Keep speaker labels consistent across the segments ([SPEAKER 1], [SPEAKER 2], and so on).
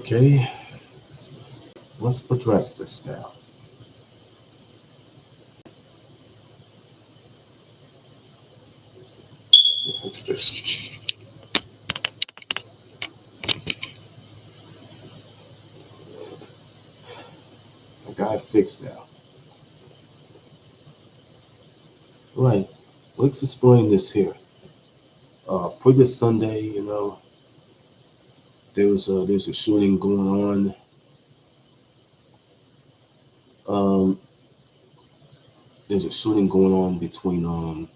[SPEAKER 1] Okay, let's address this now. Fix this. I got it fixed now. Right. Let's explain this here. Previous Sunday, there's a shooting going on. Um, there's a shooting going on between on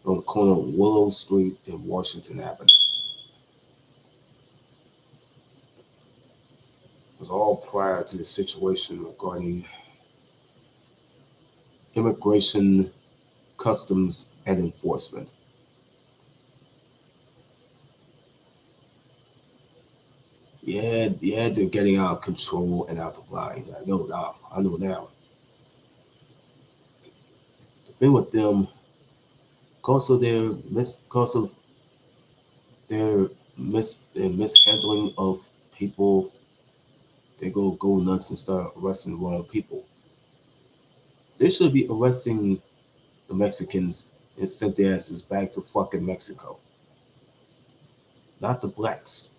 [SPEAKER 1] the corner of Willow Street and Washington Avenue. It was all prior to the situation regarding immigration, customs, and enforcement. Yeah, they're getting out of control and out of line. I know now. I know now. The thing with them, because of their mishandling of people, they go nuts and start arresting the wrong people. They should be arresting the Mexicans and sent their asses back to fucking Mexico. Not the blacks,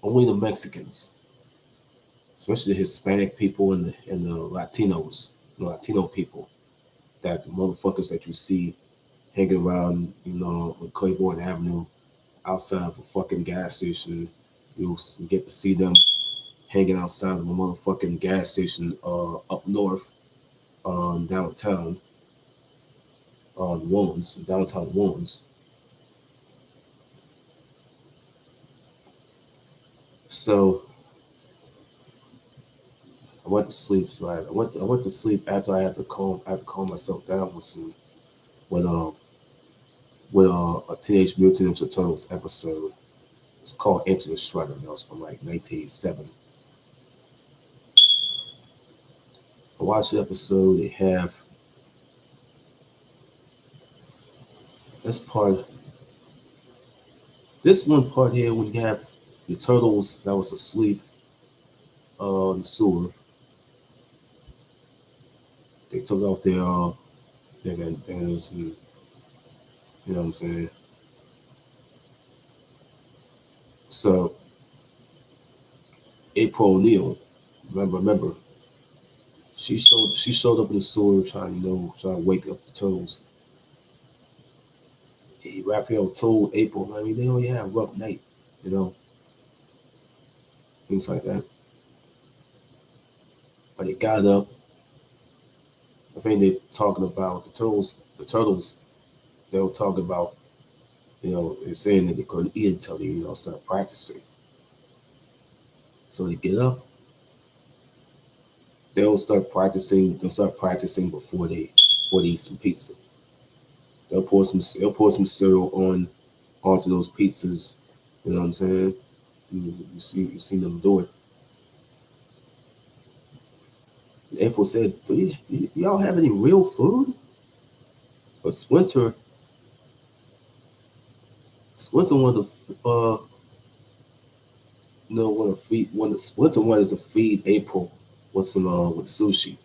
[SPEAKER 1] only the Mexicans, especially the Hispanic people and the Latinos, the Latino people, that motherfuckers that you see hanging around, on Claiborne Avenue outside of a fucking gas station. You get to see them hanging outside of a motherfucking gas station up north, downtown, downtown Wounds. So I went to sleep. So I went to sleep after I had to calm myself down with uh a Teenage Mutant Ninja Turtles episode. It's called Enter the Shredder. That was from like 1987. I watched the episode. They have this part, this one part here when you have the turtles that was asleep in the sewer. They took off their bandanas and you know what I'm saying. So April O'Neil, remember, she showed up in the sewer trying to wake up the turtles. Raphael told April, I mean, they only had a rough night, you know, things like that. But they got up. I think they're talking about the turtles. The turtles, they were talking about, they're saying that they couldn't eat until they, start practicing. So they get up, they'll start practicing. They'll start practicing before they eat some pizza. They'll pour some cereal onto those pizzas. You know what I'm saying? You see them do it. April said, do y'all have any real food? But Splinter wanted to, Splinter wanted to feed April with sushi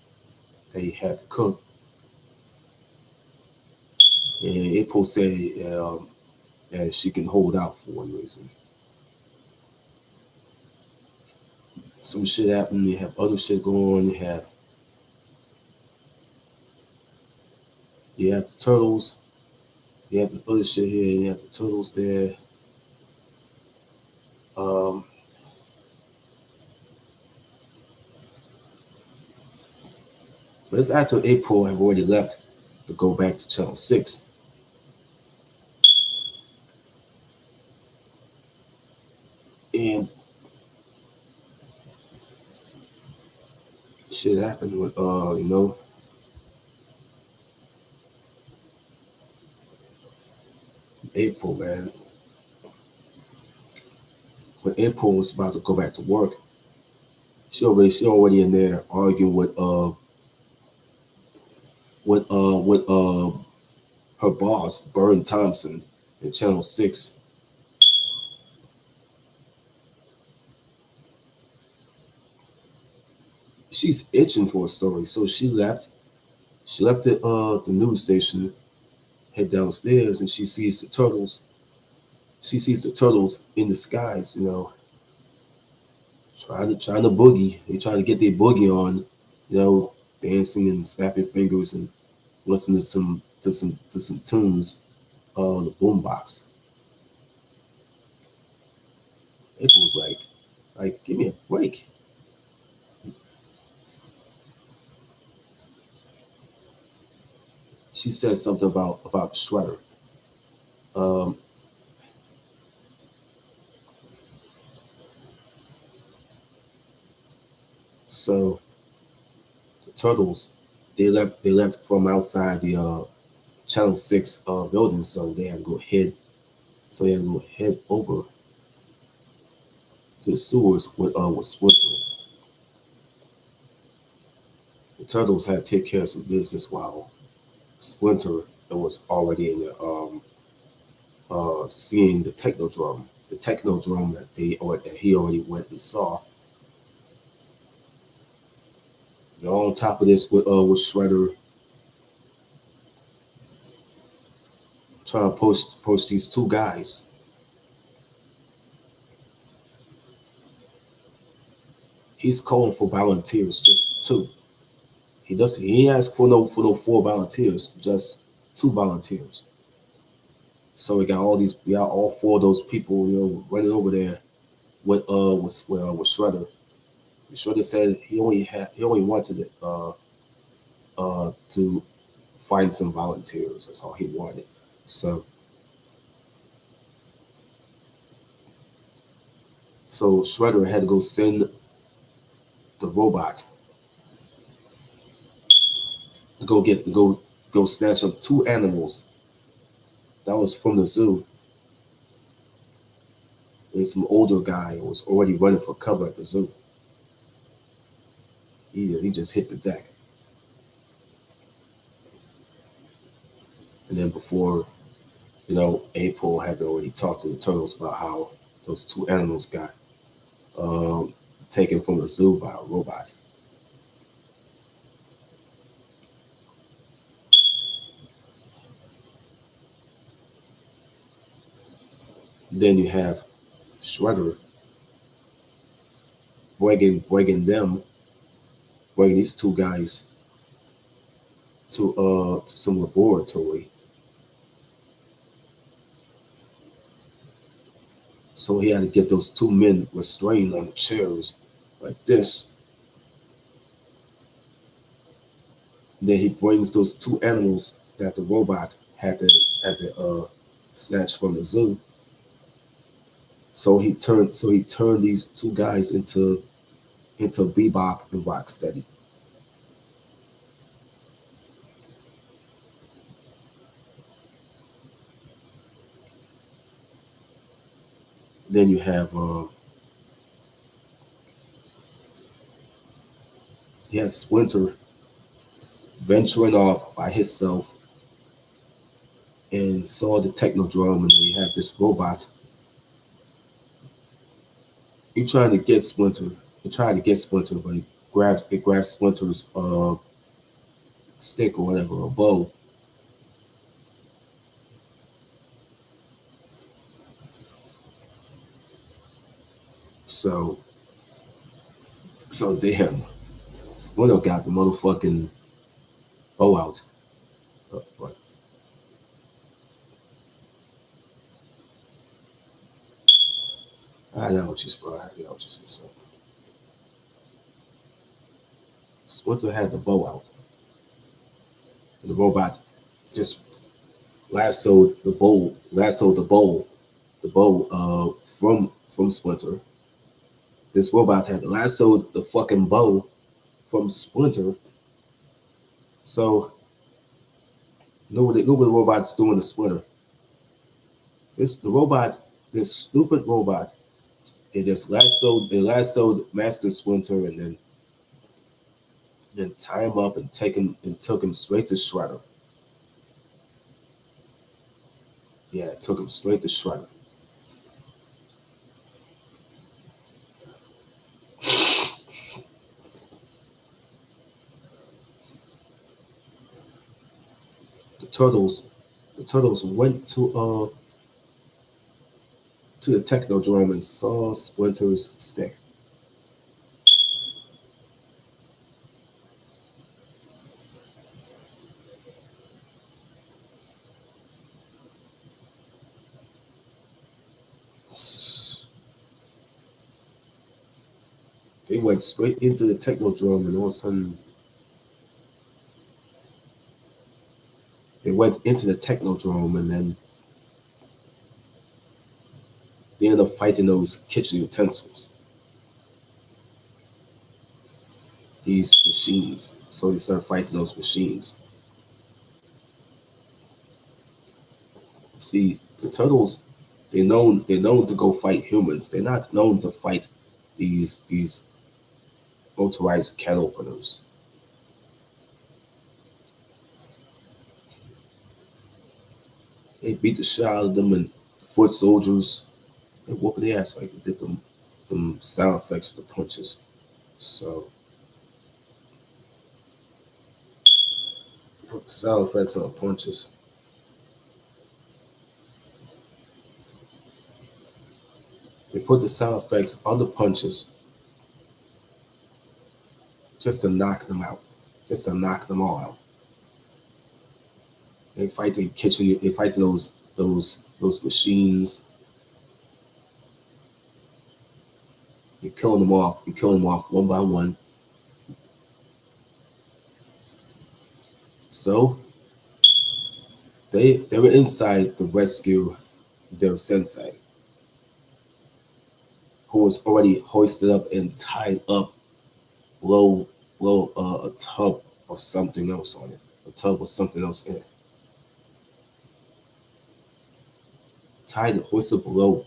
[SPEAKER 1] that he had to cook, and April said that she can hold out for one reason. Some shit happened. You have other shit going on. You have the turtles. You have the other shit here. You have the turtles there. Um, but it's after April have already left to go back to Channel 6. And shit happened with April, man. When April was about to go back to work, she already in there arguing with her boss, Burn Thompson, in Channel 6. she's itching for a story. So she left. She left the news station, head downstairs, and she sees the turtles. She sees the turtles in the skies, trying to boogie. They're trying to get their boogie on, you know, dancing and snapping fingers and listening to some tunes on the boombox. April was like, give me a break. She said something about Shredder. Um, so the turtles, they left from outside the Channel 6 building, so they had to go head so they had to go head over to the sewers with Splinter. The turtles had to take care of some business while Splinter was already in the seeing the technodrome that he already went and saw. On top of this, with Shredder trying to post these two guys. He's calling for volunteers, just two. He ain't asked for no four volunteers, just two volunteers. So we got all four of those people, running over there with Shredder. Shredder said he only wanted it to find some volunteers. That's all he wanted. So Shredder had to go send the robot to go snatch up two animals that was from the zoo. And some older guy who was already running for cover at the zoo. He just hit the deck. And then before, April had to already talk to the turtles about how those two animals got um, taken from the zoo by a robot. Then you have Shredder bringing these two guys to some laboratory. So he had to get those two men restrained on chairs like this. Then he brings those two animals that the robot had to snatch from the zoo. So he turned these two guys into Bebop and Rocksteady. Then you have Splinter venturing off by himself and saw the Technodrome, and then you have this robot. He trying to get Splinter. He tried to get Splinter, but it grabs Splinter's stick or whatever, a bow. So damn, Splinter got the motherfucking bow out. But I know what you bro. I know what you said. So Splinter had the bow out, and the robot just lassoed the bow from Splinter. This robot had lassoed the fucking bow from Splinter. So look what the robot's doing to Splinter. This stupid robot, it lassoed Master Splinter and then tie him up and took him straight to Shredder. Yeah, it took him straight to Shredder. the turtles, the turtles went to the technodrome and saw Splinter's stick. They went straight into the technodrome, and all of a sudden, they went into the technodrome, and then they ended up fighting those kitchen utensils, these machines. So they started fighting those machines. See, the turtles, they're known to go fight humans. They're not known to fight these motorized can openers. They beat the shit out of them, and the foot soldiers, they whooped their ass like they did them sound effects with the punches. So put the sound effects on punches. They put the sound effects on the punches just to knock them out, just to knock them all out. They fighting kitchen, they fighting those machines. You're killing them off. You're killing them off one by one. So they were inside to rescue their sensei, who was already hoisted up and tied up below a tub or something else on it. A tub with something else in it. Tied, hoisted below.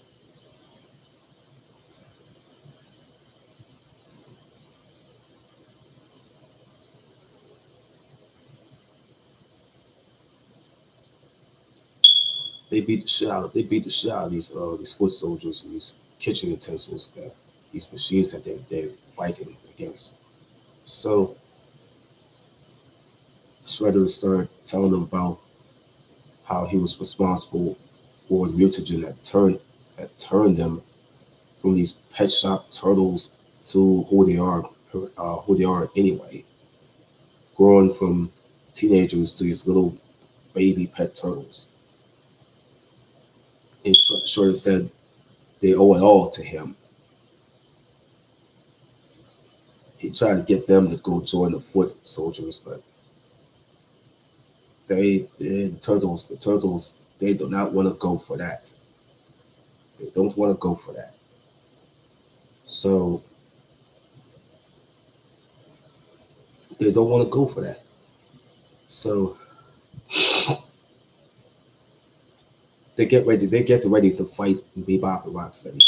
[SPEAKER 1] They beat the shit out of these foot soldiers and these kitchen utensils, that these machines that they're fighting against. So Shredder started telling them about how he was responsible for the mutagen that turned them from these pet shop turtles to who they are anyway, growing from teenagers to these little baby pet turtles. And Shredder said they owe it all to him. He tried to get them to go join the foot soldiers, but the turtles, they do not want to go for that. They don't want to go for that. So they don't want to go for that. So they get ready to fight Bebop and Rocksteady.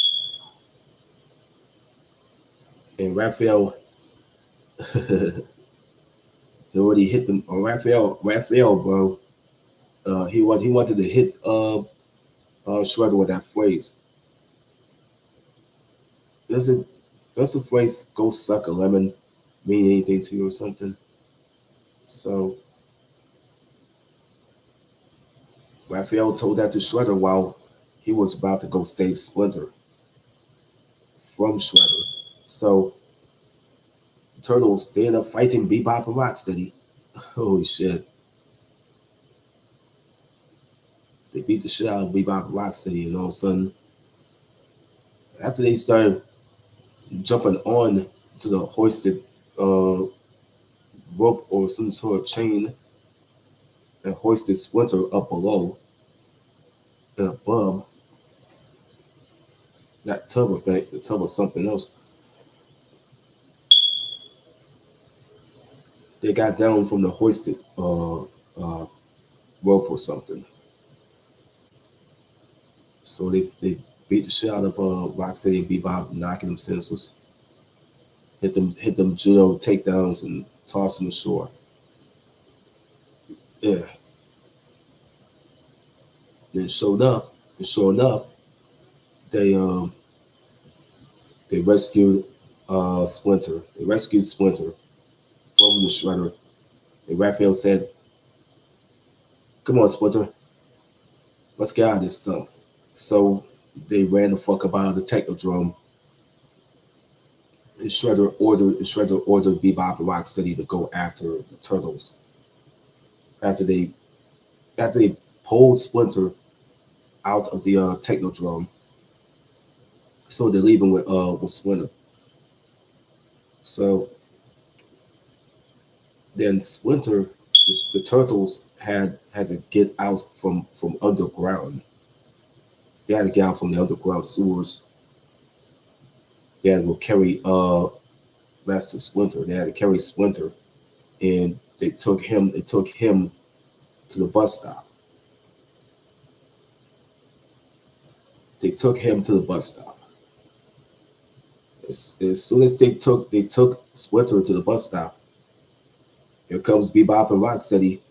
[SPEAKER 1] And Raphael he already hit them. Raphael, bro. He wanted to hit Shredder with that phrase. Doesn't does the phrase "go suck a lemon" mean anything to you or something? So Raphael told that to Shredder while he was about to go save Splinter from Shredder. So the Turtles, they end up fighting Bebop and Rocksteady. Holy shit. They beat the shit out of Bebop and Rocksteady, and all of a sudden, after they started jumping on to the hoisted uh, rope or some sort of chain that hoisted Splinter up below and above that tub of the tub of something else, they got down from the hoisted rope or something. So they beat the shit out of Rocksteady and Bebop, knocking them senseless, hit them judo takedowns and toss them ashore. Yeah. Then sure enough, they um they rescued Splinter. They rescued Splinter from the shredder. And Raphael said Come on, Splinter, let's get out of this stuff. So they ran the fuck up out of the Technodrome. And Shredder ordered Bebop and Rocksteady to go after the turtles. After they after they pulled Splinter out of the Technodrome, so they're leaving with Splinter. So then Splinter, the turtles had to get out from underground. They had to get out from the underground sewers. They had to carry Master Splinter. They had to carry Splinter, and they took him. They took him to the bus stop. They took him to the bus stop. As soon as they took Splinter to the bus stop, here comes Bebop and Rocksteady,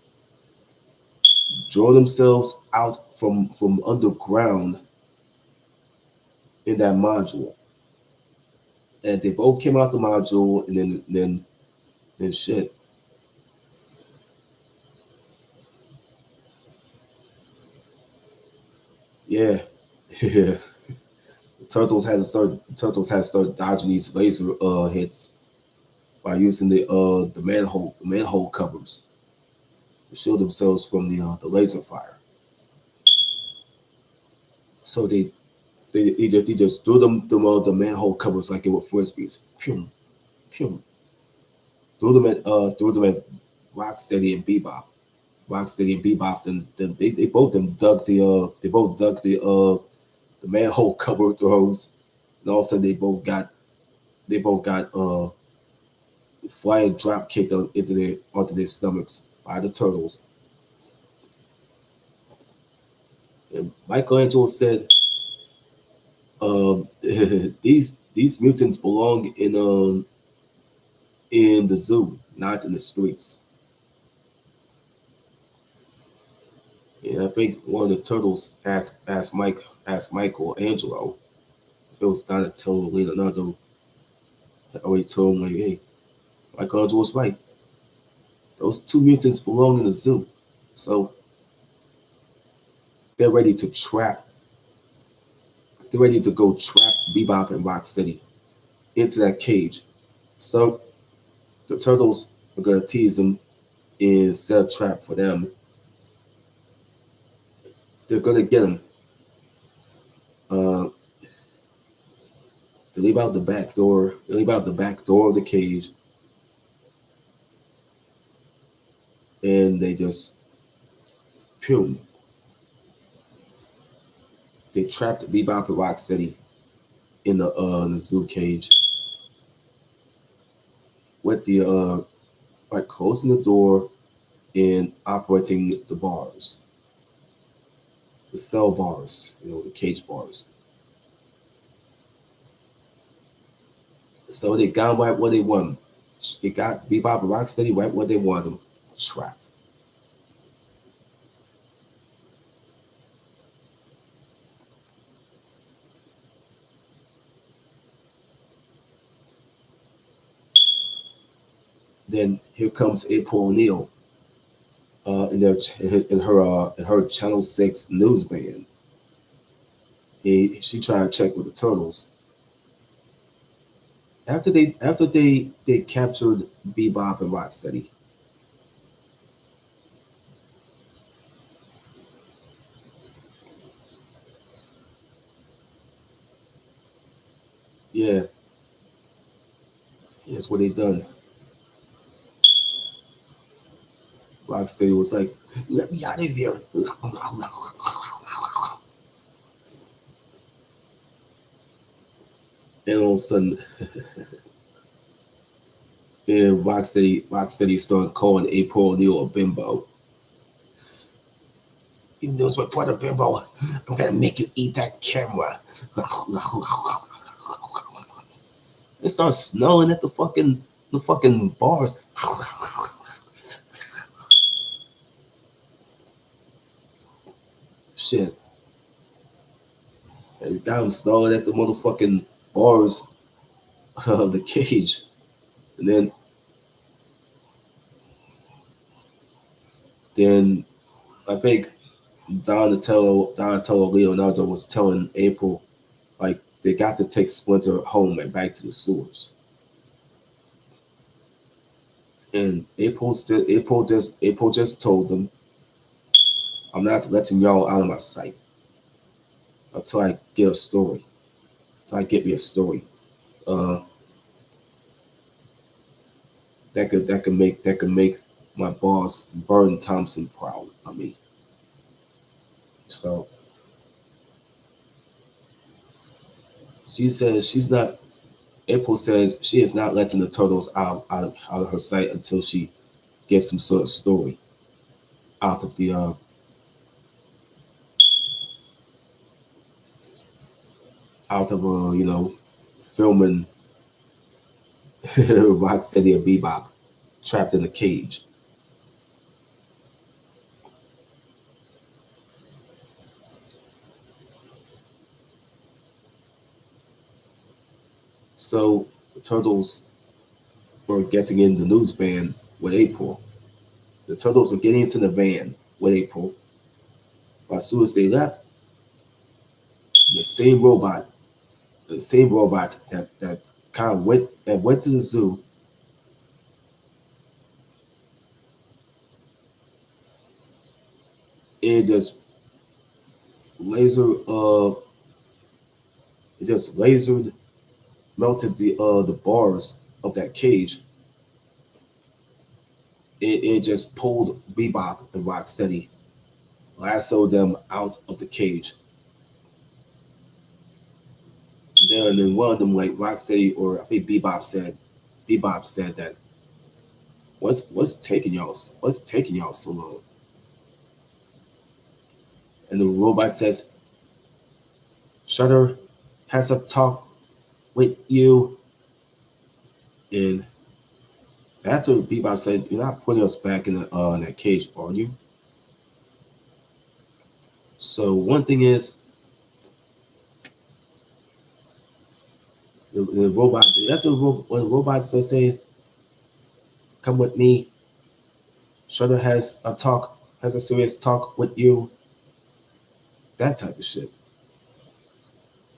[SPEAKER 1] draw themselves out from underground in that module, and they both came out the module, and then shit. Yeah, yeah. The turtles had to start dodging these laser hits by using the manhole covers to shield themselves from the laser fire. So they just threw the manhole covers like it were frisbees. Pew, pew. Threw them at Rocksteady and Bebop. Rocksteady and Bebop, then they both them dug the manhole cover throws, and all of a sudden they both got flying drop kicked onto their stomachs by the turtles. And Michelangelo said, these mutants belong in the zoo, not in the streets. And I think one of the turtles asked Michelangelo if it was Donatello or Leonardo. I already told him like, hey, Michelangelo was right. Those two mutants belong in the zoo. So they're ready to trap. They're ready to go trap Bebop and Rocksteady into that cage. So the turtles are gonna tease them and set a trap for them. They're gonna get them. Uh, they leave out the back door. They leave out the back door of the cage, and they just pew. They trapped Bebop and Rocksteady in the zoo cage with the like closing the door and operating the bars, the cell bars, the cage bars. So they got right where they want them. They got Bebop and Rocksteady right where they want them, trapped. Then here comes April O'Neil in her Channel 6 news band. She tried to check with the turtles after they captured Bebop and Rocksteady. Yeah, that's what they done. Rocksteady was like, "Let me out of here!" And all of a sudden, and Rocksteady started calling April O'Neil a bimbo. Even though it's my brother bimbo, I'm gonna make you eat that camera. It starts snowing at the fucking bars. Shit. And it got him snarling at the motherfucking bars of the cage. And then I think Donatello Leonardo was telling April like they got to take Splinter home and back to the sewers. And April just told them, I'm not letting y'all out of my sight until I get a story. Until I get me a story. Uh, that could make my boss Burton Thompson proud of me. So she says she's not. April says she is not letting the turtles out of her sight until she gets some sort of story out of the out of filming Rocksteady or Bebop trapped in a cage. So the turtles were getting in the news van with April. The turtles are getting into the van with April. But as soon as they left, the same robot, that kind of went to the zoo, it just laser it just lasered melted the bars of that cage. It just pulled Bebop and Rocksteady, lassoed them out of the cage. Then one of them, like Rocksteady or I think Bebop said that what's taking y'all so long? And the robot says, Shutter has a talk with you. And after Bebop said, "You're not putting us back in that cage, are you?" So one thing is the robot. After when the robot says, "Say, come with me," Shutter has a serious talk with you. That type of shit.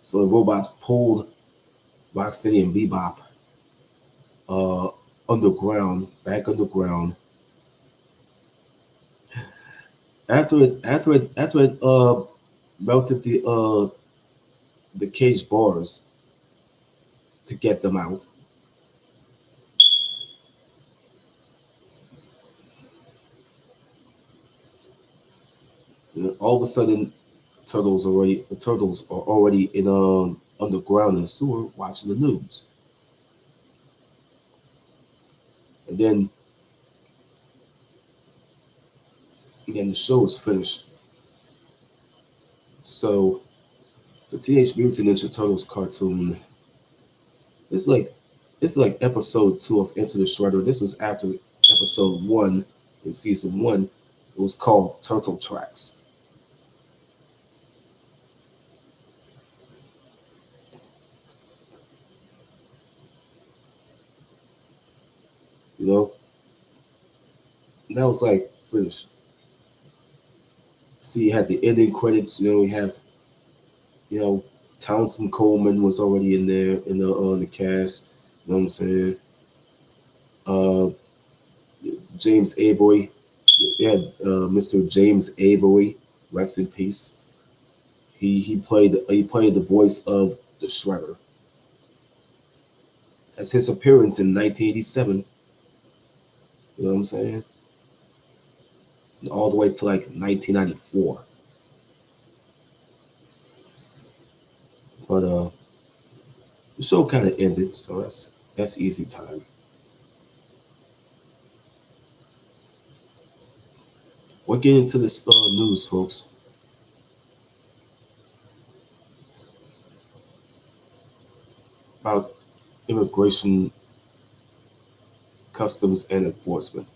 [SPEAKER 1] So the robot pulled Rocksteady and Bebop uh, underground, back underground. After it melted the cage bars to get them out. All of a sudden, the turtles are already in underground in the sewer watching the news, and then the show is finished. So the Teenage Mutant Ninja Turtles cartoon, it's like it's like episode 2 of Into the Shredder. This is after episode 1 in season 1. It was called Turtle Tracks. You know, that was like finished. See, you had the ending credits. We have you know Townsend Coleman was already in there in the cast. You know what I'm saying? Uh, James Aboy, yeah, Mr. James Aboy, rest in peace. He played the voice of the Shredder. As his appearance in 1987. You know what I'm saying? All the way to like 1994. But the show kind of ended, so that's easy time. We're getting to this news, folks, about immigration, customs, and enforcement.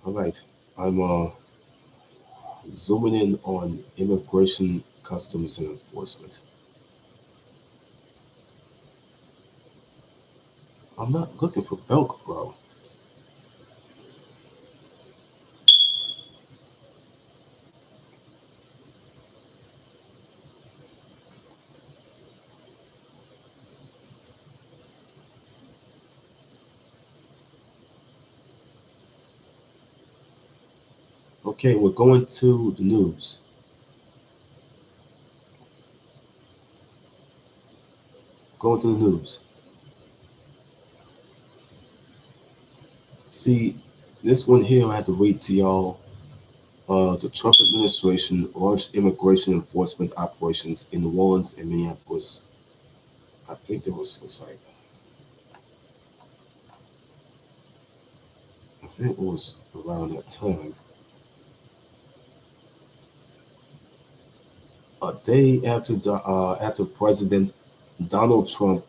[SPEAKER 1] All right. I'm zooming in on immigration, customs, and enforcement. I'm not looking for Velcro. Okay, we're going to the news. Going to the news. See, this one here I had to read to y'all. The Trump administration launched immigration enforcement operations in New Orleans and Minneapolis. I think it's like I think it was around that time. A day after after President Donald Trump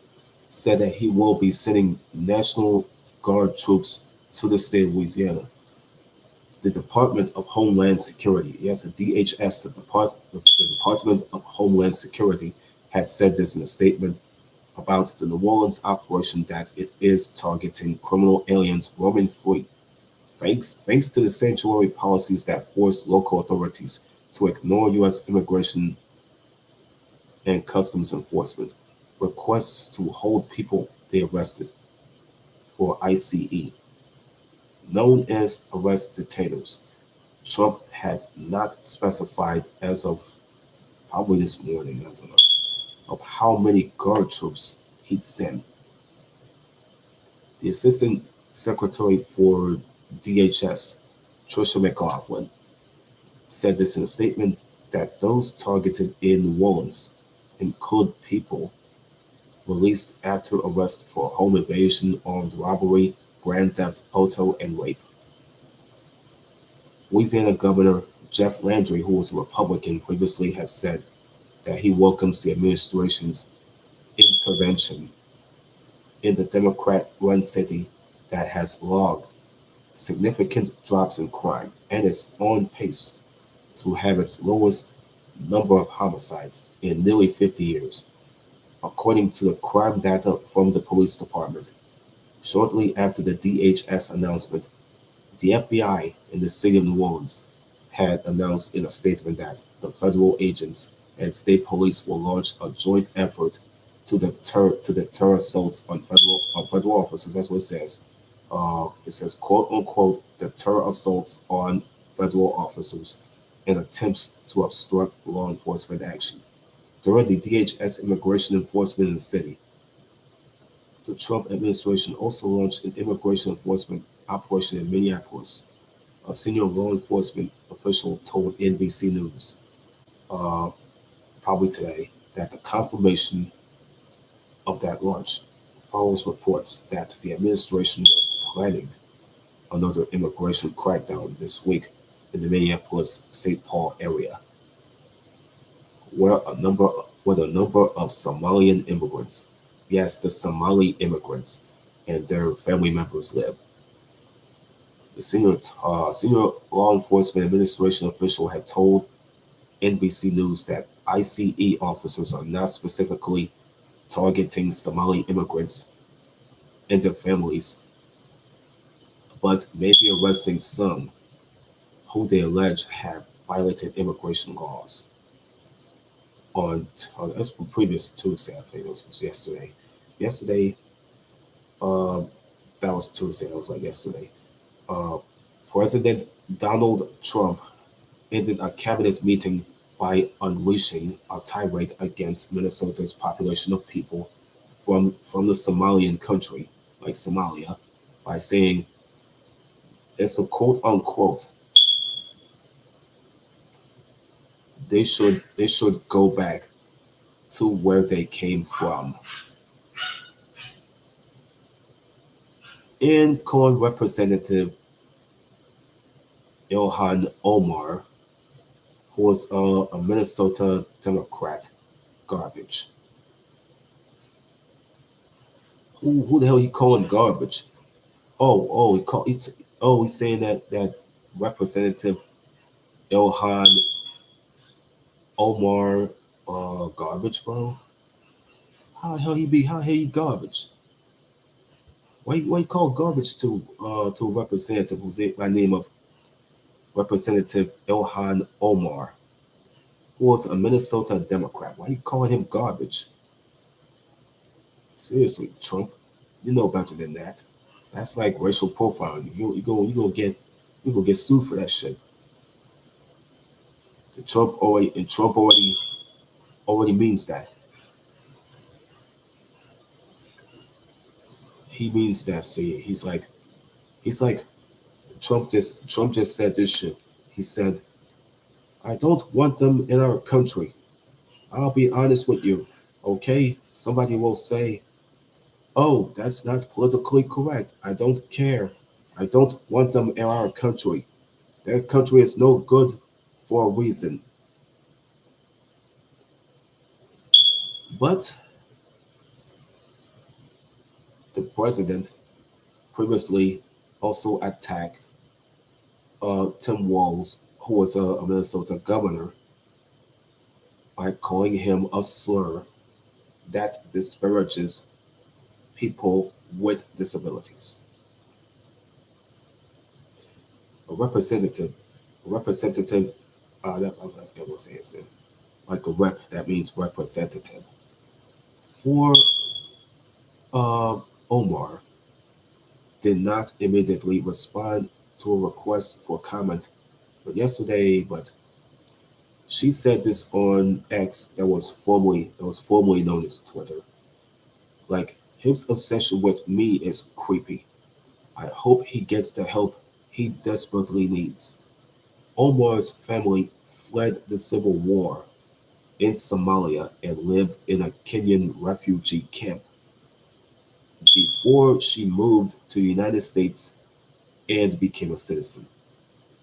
[SPEAKER 1] said that he will be sending National Guard troops to the state of Louisiana, the Department of Homeland Security, yes, the DHS, the Department of Homeland Security, has said this in a statement about the New Orleans operation that it is targeting criminal aliens roaming free, thanks to the sanctuary policies that force local authorities to ignore U.S. immigration and customs enforcement requests to hold people they arrested for I.C.E., known as arrest detainers. Trump had not specified as of probably this morning, I don't know, of how many guard troops he'd send. The Assistant Secretary for DHS, Tricia McLaughlin, said this in a statement that those targeted in New Orleans include people released after arrest for home invasion, armed robbery, grand theft auto, and rape. Louisiana Governor Jeff Landry, who was a Republican, previously have said that he welcomes the administration's intervention in the Democrat run city that has logged significant drops in crime and is on pace to have its lowest number of homicides in nearly 50 years, according to the crime data from the police department. Shortly after the DHS announcement, the FBI in the city of New Orleans had announced in a statement that the federal agents and state police will launch a joint effort to deter assaults on federal officers. That's what it says. It says quote unquote deter assaults on federal officers and attempts to obstruct law enforcement action. During the DHS immigration enforcement in the city, the Trump administration also launched an immigration enforcement operation in Minneapolis. A senior law enforcement official told NBC News, uh, probably today, that the confirmation of that launch follows reports that the administration was planning another immigration crackdown this week in the Minneapolis St. Paul area, where a number of Somalian immigrants, yes, the Somali immigrants, and their family members live. The senior law enforcement administration official had told NBC News that I.C.E. officers are not specifically targeting Somali immigrants and their families, but may be arresting some who they allege have violated immigration laws. That's from previous Tuesday, I think this was yesterday. Yesterday, um, that was Tuesday. That was like yesterday. Uh, President Donald Trump ended a cabinet meeting by unleashing a tirade against Minnesota's population of people from the Somalian country, like Somalia, by saying it's a quote unquote they should go back to where they came from. And current Representative Ilhan Omar, who was a Minnesota Democrat, garbage. Who the hell he calling garbage? Oh, he's saying that Representative Ilhan Omar garbage, bro? How the hell he be? How the hell he garbage? Why you call garbage to a representative who's by name of Representative Ilhan Omar, who was a Minnesota Democrat? Why you calling him garbage? Seriously, Trump, you know better than that. That's like racial profiling. You gonna get sued for that shit. Trump already means that. He means that. See, he's like Trump just said this shit. He said, "I don't want them in our country. I'll be honest with you, okay?" Somebody will say, "Oh, that's not politically correct. I don't care. I don't want them in our country. Their country is no good for a reason." But the president previously also attacked Tim Walz, who was a Minnesota governor, by calling him a slur that disparages people with disabilities. A representative, representative, that's good to say it. Like a rep, that means representative. For uh, Omar, did not immediately respond to a request for comment but she said this on X that was formerly known as Twitter. Like, his obsession with me is creepy. I hope he gets the help he desperately needs. Omar's family fled the civil war in Somalia and lived in a Kenyan refugee camp before she moved to the United States and became a citizen.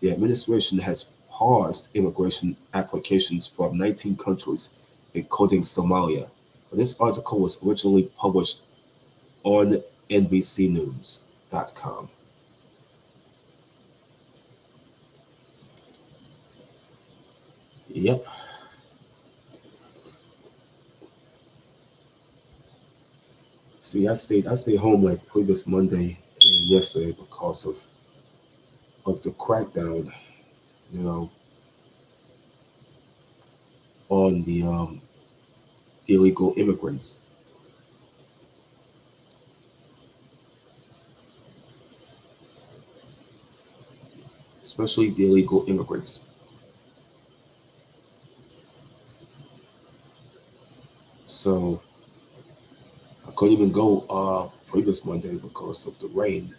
[SPEAKER 1] The administration has paused immigration applications from 19 countries, including Somalia. This article was originally published on NBCnews.com. Yep. See, I stayed home like previous Monday and yesterday because of the crackdown, you know, on the illegal immigrants, especially the illegal immigrants. So I couldn't even go previous Monday because of the rain,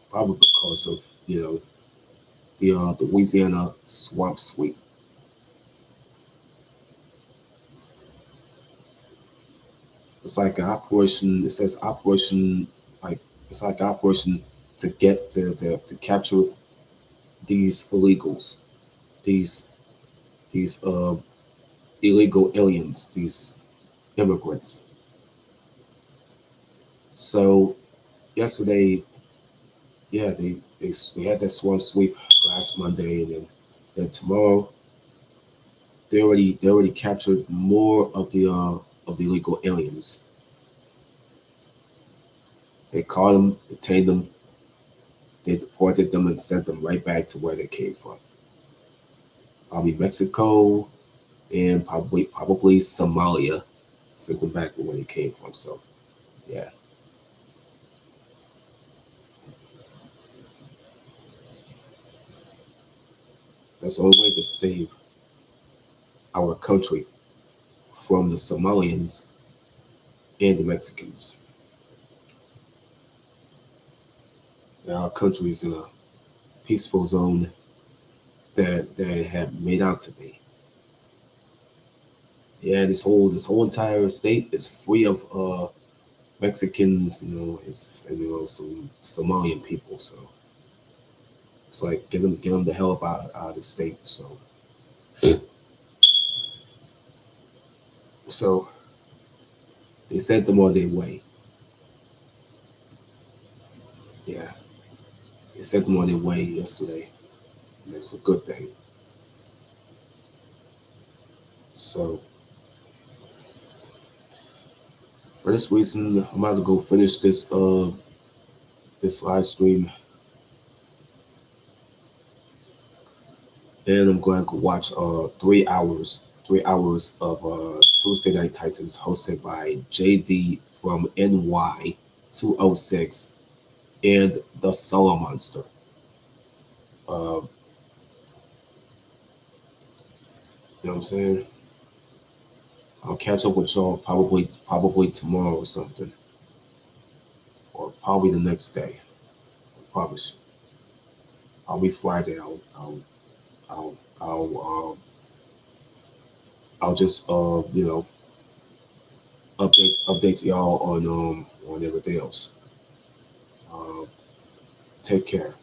[SPEAKER 1] probably because of you know the Louisiana swamp sweep. It's like an operation. It says operation like it's like operation to get to capture these illegals, these these illegal aliens, these immigrants. So yesterday, yeah, they had that swamp sweep last Monday, and then tomorrow they already captured more of the illegal aliens. They caught them, detained them, they deported them, and sent them right back to where they came from. Probably Mexico and probably Somalia. Sent them back to where they came from. So yeah, that's the only way to save our country from the Somalians and the Mexicans. Now, our country is in a peaceful zone that they have made out to be. Yeah, this whole entire state is free of Mexicans, it's some Somalian people. So it's like get them the hell up out of the state. So they sent them on their way. Yeah, It sent them on their way yesterday. And that's a good thing. So for this reason, I'm about to go finish this live stream, and I'm going to go watch 3 hours of Tuesday Night Titans hosted by JD from NY 206 and the Solo Monster. Uh, you know what I'm saying? I'll catch up with y'all probably tomorrow or something, or probably the next day. I promise you. Probably Friday. I'll I'll I'll just update y'all on everything else. Uh, Take care.